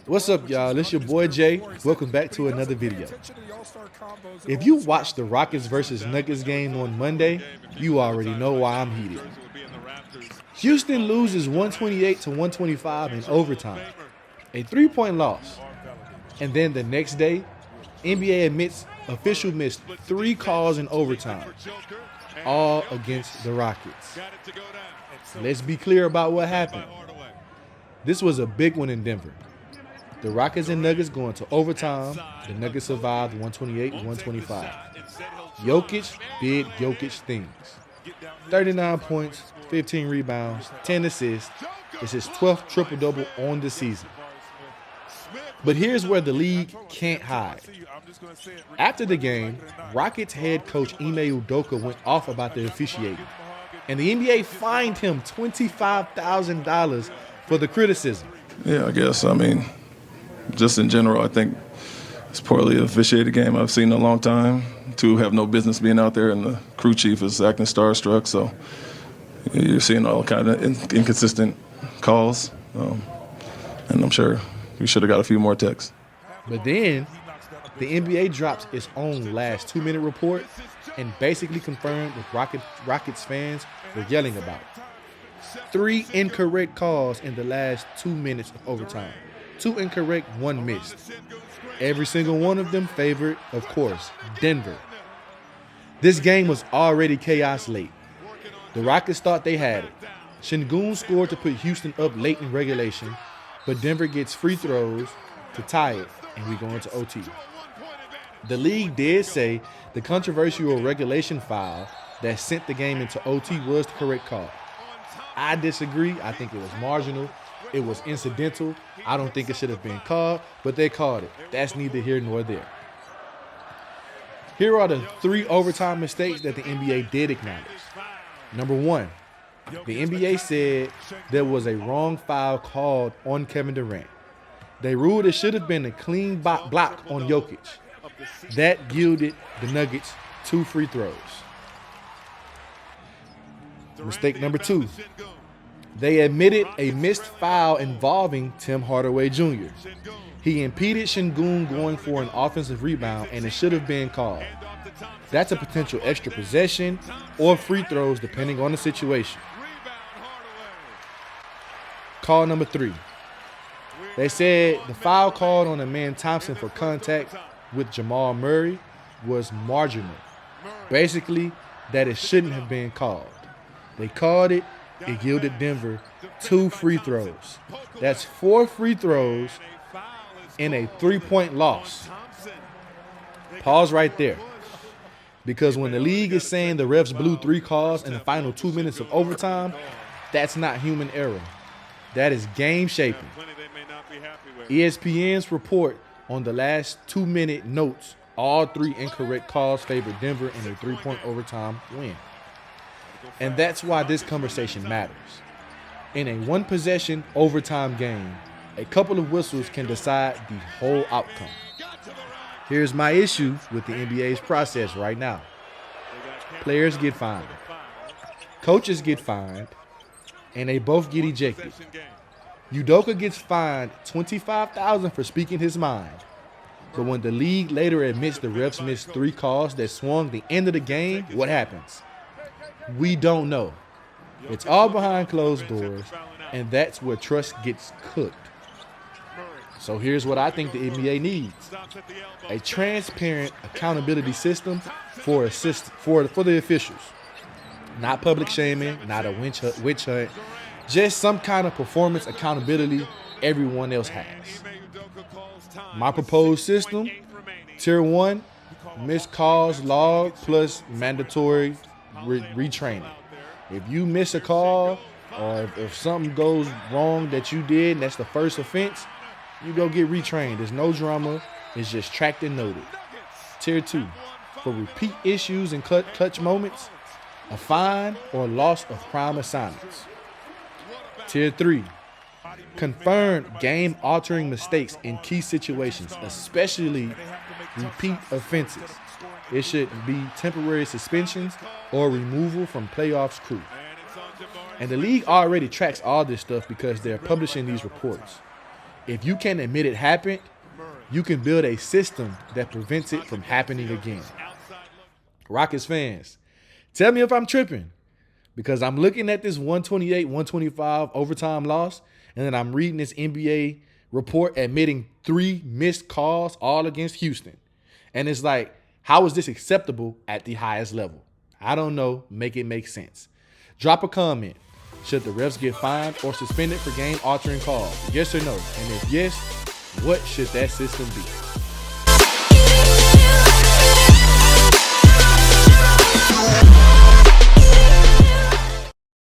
What's up, y'all? It's your boy Jay. Welcome back to another video. If you watched the Rockets versus Nuggets game on Monday, you already know why I'm heated. Houston loses 128 to 125 in overtime, a 3-point loss. And then the next day, NBA admits official missed 3 calls in overtime, all against the Rockets. Let's be clear about what happened. This was a big one in Denver. The Rockets and Nuggets going to overtime. The Nuggets survived 128-125. Jokic did Jokic things. 39 points, 15 rebounds, 10 assists. It's his 12th triple-double on the season. But here's where the league can't hide. After the game, Rockets head coach Ime Udoka went off about the officiating, and the NBA fined him $25,000 for the criticism. Yeah, I guess. I mean, just in general, I think it's poorly officiated game I've seen in a long time. Two have no business being out there, and the crew chief is acting starstruck. So you're seeing all kind of inconsistent calls, and I'm sure we should have got a few more texts. But then the NBA drops its own last 2-minute report and basically confirmed what Rockets fans were yelling about. 3 incorrect calls in the last 2 minutes of overtime. 2 incorrect, 1 missed. Every single one of them favored, of course, Denver. This game was already chaos late. The Rockets thought they had it. Şengün scored to put Houston up late in regulation, but Denver gets free throws to tie it, and we go into OT. The league did say the controversial regulation foul that sent the game into OT was the correct call. I disagree. I think it was marginal. It was incidental. I don't think it should have been called, but they called it. That's neither here nor there. Here are the 3 overtime mistakes that the NBA did acknowledge. Number 1, the NBA said there was a wrong foul called on Kevin Durant. They ruled it should have been a clean block on Jokic. That yielded the Nuggets 2 free throws. Mistake number 2. They admitted a missed foul involving Tim Hardaway Jr. He impeded Şengün going for an offensive rebound, and it should have been called. That's a potential extra possession or free throws depending on the situation. Call number 3. They said the foul called on Amen Thompson for contact with Jamal Murray was marginal. Basically, that it shouldn't have been called. They called it. It yielded Denver 2 free throws. That's 4 free throws in a 3-point loss. Pause right there. Because when the league is saying the refs blew 3 calls in the final 2 minutes of overtime, that's not human error. That is game shaping. ESPN's report on the last 2-minute notes all 3 incorrect calls favored Denver in a 3-point overtime win. And that's why this conversation matters. In a 1-possession overtime game, a couple of whistles can decide the whole outcome. Here's my issue with the NBA's process right now. Players get fined, coaches get fined, and they both get ejected. Udoka gets fined $25,000 for speaking his mind. But when the league later admits the refs missed 3 calls that swung the end of the game, what happens? We don't know. It's all behind closed doors, and that's where trust gets cooked. So here's what I think the NBA needs: a transparent accountability system for the officials. Not public shaming, not a witch hunt, just some kind of performance accountability everyone else has. My proposed system: Tier 1, missed calls log plus mandatory retraining. If you miss a call, or if something goes wrong that you did and that's the first offense, you go get retrained. There's no drama. It's just tracked and noted. Tier 2, for repeat issues and clutch moments, a fine or loss of prime assignments. Tier 3, confirmed game-altering mistakes in key situations, especially repeat offenses. It should be temporary suspensions or removal from playoffs crew. And the league already tracks all this stuff because they're publishing these reports. If you can admit it happened, you can build a system that prevents it from happening again. Rockets fans, tell me if I'm tripping, because I'm looking at this 128-125 overtime loss, and then I'm reading this NBA report admitting 3 missed calls all against Houston. And it's like, how is this acceptable at the highest level? I don't know. Make it make sense. Drop a comment. Should the refs get fined or suspended for game-altering calls? Yes or no? And if yes, what should that system be?